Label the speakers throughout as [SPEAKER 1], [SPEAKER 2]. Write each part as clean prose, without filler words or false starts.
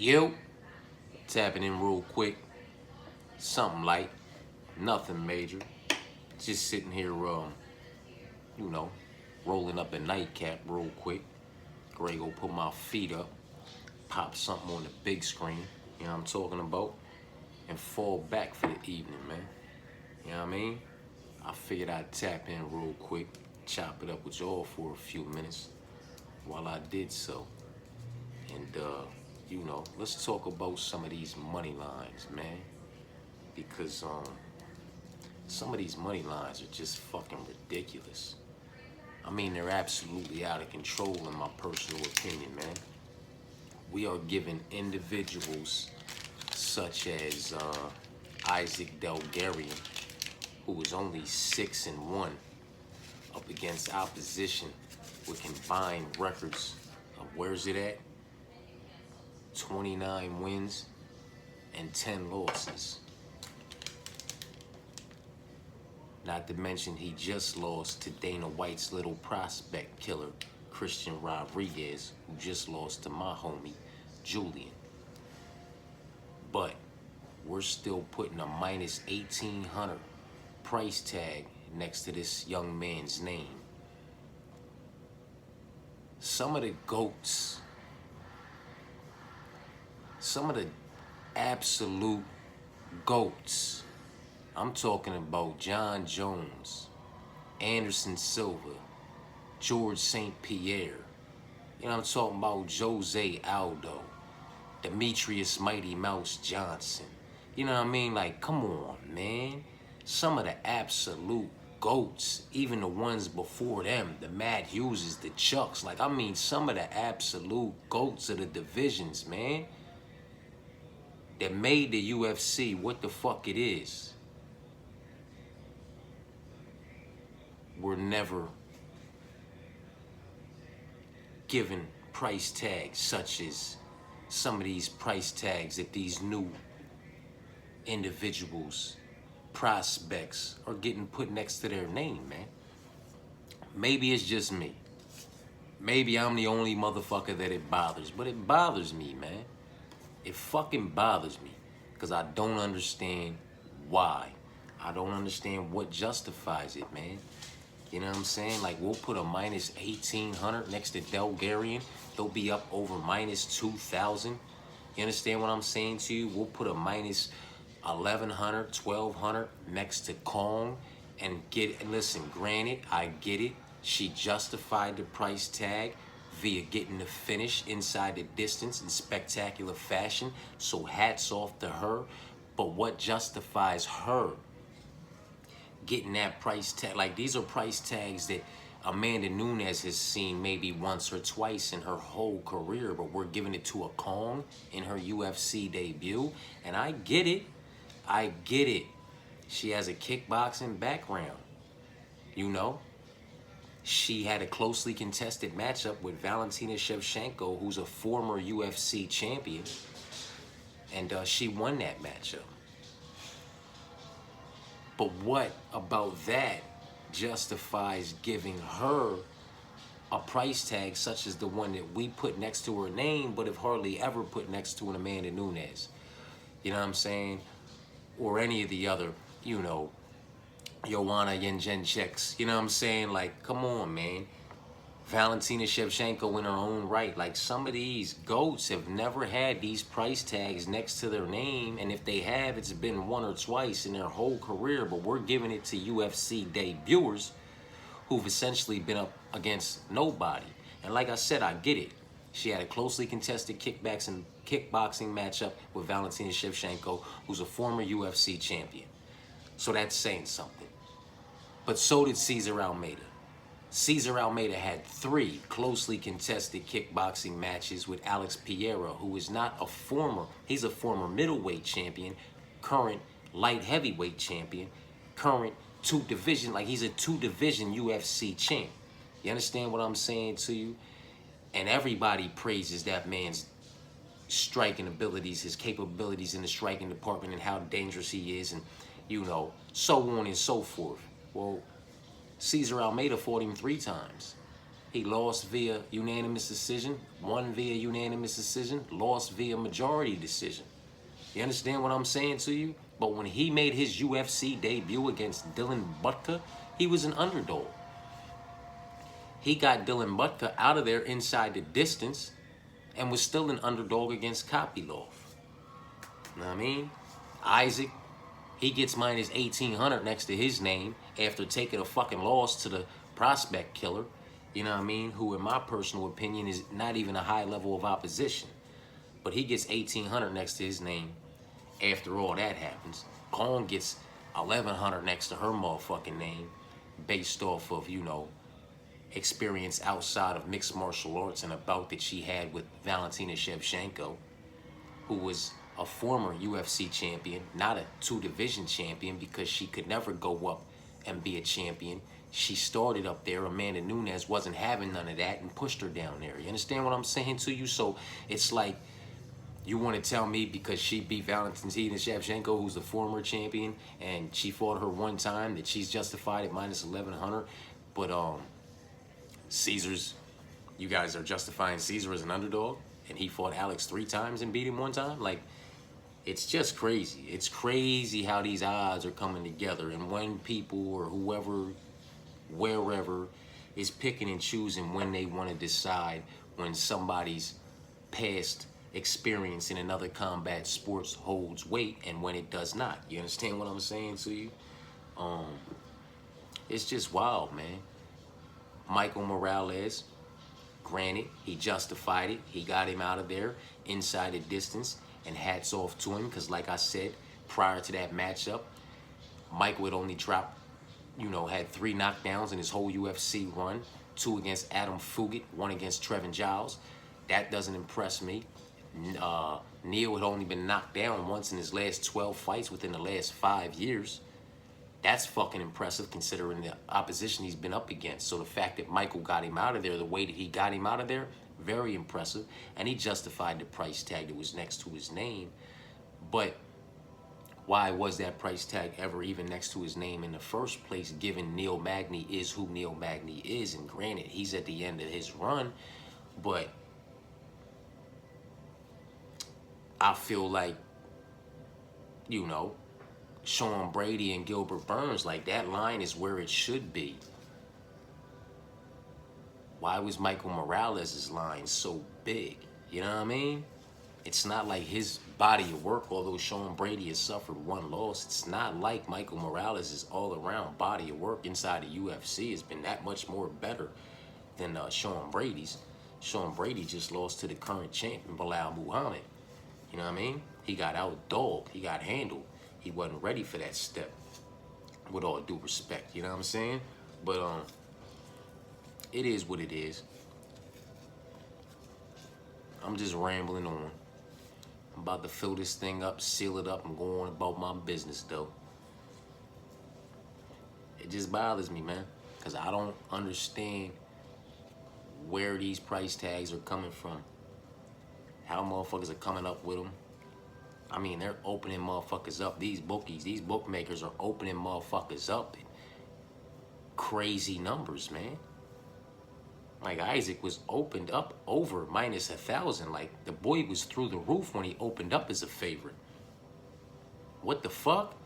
[SPEAKER 1] Yo, tapping in real quick. Something light, nothing major. Just sitting here, you know, rolling up a nightcap real quick. Gray go put my feet up, pop something on the big screen. You know what I'm talking about? And fall back for the evening, man. You know what I mean? I figured I'd tap in real quick, chop it up with y'all for a few minutes while I did so. And, let's talk about some of these money lines, man. Because some of these money lines are just fucking ridiculous. I mean, they're absolutely out of control in my personal opinion, man. We are giving individuals such as Isaac Delgarian, who was only 6-1 up against opposition with combined records of, where's it at? 29 wins and 10 losses. Not to mention he just lost to Dana White's little prospect killer, Christian Rodriguez, who just lost to my homie, Julian. But we're still putting a minus 1,800 price tag next to this young man's name. Some of the GOATs, some of the absolute GOATs, I'm talking about John Jones, Anderson Silva, George St. Pierre. You know, I'm talking about Jose Aldo, Demetrius Mighty Mouse Johnson. You know what I mean? Like, come on, man. Some of the absolute GOATs, even the ones before them, the Matt Hugheses, the Chucks. Like, I mean, some of the absolute GOATs of the divisions, man, that made the UFC what the fuck it is, were never given price tags such as some of these price tags that these new individuals, prospects, are getting put next to their name, man. Maybe it's just me. Maybe I'm the only motherfucker that it bothers, but it bothers me, man. It fucking bothers me because I don't understand why. I don't understand what justifies it, man. You know what I'm saying? Like, we'll put a minus 1,800 next to Delgarian. They'll be up over minus 2,000. You understand what I'm saying to you? We'll put a minus 1,100, 1,200 next to Kong and get, and listen, granted, I get it. She justified the price tag via getting the finish inside the distance in spectacular fashion. So hats off to her. But what justifies her getting that price tag? Like, these are price tags that Amanda Nunes has seen maybe once or twice in her whole career, but we're giving it to a Kong in her UFC debut. And I get it. I get it. She has a kickboxing background. You know? She had a closely contested matchup with Valentina Shevchenko, who's a former UFC champion. And she won that matchup. But what about that justifies giving her a price tag such as the one that we put next to her name, but have hardly ever put next to an Amanda Nunes? You know what I'm saying? Or any of the other, you know, Joanna Jędrzejczyks. You know what I'm saying? Like, come on, man. Valentina Shevchenko in her own right. Like, some of these GOATs have never had these price tags next to their name, and if they have, it's been one or twice in their whole career, but we're giving it to UFC debuters who've essentially been up against nobody. And like I said, I get it. She had a closely contested kickboxing matchup with Valentina Shevchenko, who's a former UFC champion. So that's saying something. But so did Cesar Almeida. Cesar Almeida had 3 closely contested kickboxing matches with Alex Pereira, who is not a former, he's a former middleweight champion, current light heavyweight champion, current he's a 2-division UFC champ. You understand what I'm saying to you? And everybody praises that man's striking abilities, his capabilities in the striking department, and how dangerous he is, and, you know, so on and so forth. Well, Cesar Almeida fought him 3 times. He lost via unanimous decision, won via unanimous decision, lost via majority decision. You understand what I'm saying to you? But when he made his UFC debut against Dylan Butka, he was an underdog. He got Dylan Butka out of there inside the distance and was still an underdog against Kopylov. You know what I mean? Isaac, he gets minus 1,800 next to his name after taking a fucking loss to the prospect killer, you know what I mean, who in my personal opinion is not even a high level of opposition. But he gets 1,800 next to his name after all that happens. Kong gets 1,100 next to her motherfucking name based off of, you know, experience outside of mixed martial arts and a bout that she had with Valentina Shevchenko, who was a former UFC champion, not a two-division champion, because she could never go up and be a champion. She started up there. Amanda Nunes wasn't having none of that and pushed her down there. You understand what I'm saying to you? So it's like, you want to tell me because she beat Valentina Shevchenko, who's the former champion, and she fought her one time, that she's justified at minus 1,100? But Caesar's, you guys are justifying Caesar as an underdog, and he fought Alex 3 times and beat him 1 time? Like, it's just crazy. It's crazy how these odds are coming together, and when people or whoever, wherever, is picking and choosing when they want to decide when somebody's past experience in another combat sports holds weight and when it does not. You understand what I'm saying to you? It's just wild, man. Michael Morales, granted, he justified it. He got him out of there inside the distance, and hats off to him, because like I said, prior to that matchup, Michael had only dropped, you know, had 3 knockdowns in his whole UFC run, 2 against Adam Fugit, 1 against Trevin Giles. That doesn't impress me. Neil had only been knocked down once in his last 12 fights within the last 5 years. That's fucking impressive considering the opposition he's been up against. So the fact that Michael got him out of there the way that he got him out of there, very impressive. And he justified the price tag that was next to his name. But why was that price tag ever even next to his name in the first place, given Neil Magny is who Neil Magny is? And granted, he's at the end of his run, but I feel like, you know, Sean Brady and Gilbert Burns, like, that line is where it should be. Why was Michael Morales' line so big? You know what I mean? It's not like his body of work, although Sean Brady has suffered 1 loss, it's not like Michael Morales' all-around body of work inside the UFC has been that much more better than Sean Brady's. Sean Brady just lost to the current champion, Bilal Muhammad. You know what I mean? He got out-dogged. He got handled. He wasn't ready for that step, with all due respect. You know what I'm saying? But it is what it is. I'm just rambling on. I'm about to fill this thing up, seal it up, and go on about my business, though. It just bothers me, man, because I don't understand where these price tags are coming from. How motherfuckers are coming up with them. I mean, they're opening motherfuckers up. These bookies, these bookmakers are opening motherfuckers up in crazy numbers, man. Like, Isaac was opened up over minus 1,000. Like, the boy was through the roof when he opened up as a favorite. What the fuck?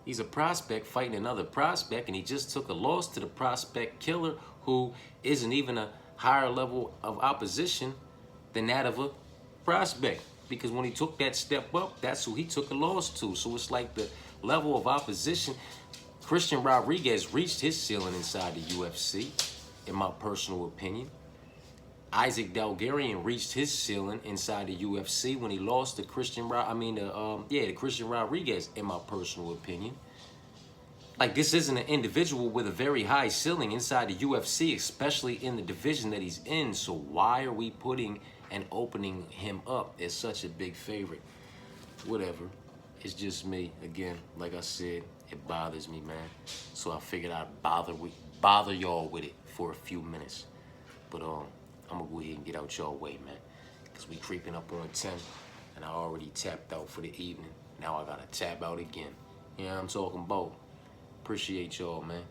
[SPEAKER 1] He's a prospect fighting another prospect, and he just took a loss to the prospect killer, who isn't even a higher level of opposition than that of a prospect. Because when he took that step up, that's who he took a loss to. So it's like the level of opposition. Christian Rodriguez reached his ceiling inside the UFC, in my personal opinion. Isaac Dalgarian reached his ceiling inside the UFC when he lost to Christian Rodriguez, in my personal opinion. Like, this isn't an individual with a very high ceiling inside the UFC, especially in the division that he's in. So why are we putting and opening him up as such a big favorite? Whatever. It's just me. Again, like I said, it bothers me, man. So I figured I'd bother y'all with it for a few minutes. But I'm gonna go ahead and get out y'all way, man, because we creeping up on 10, and I already tapped out for the evening. Now I gotta tap out again. You know what I'm talking about? Appreciate y'all, man.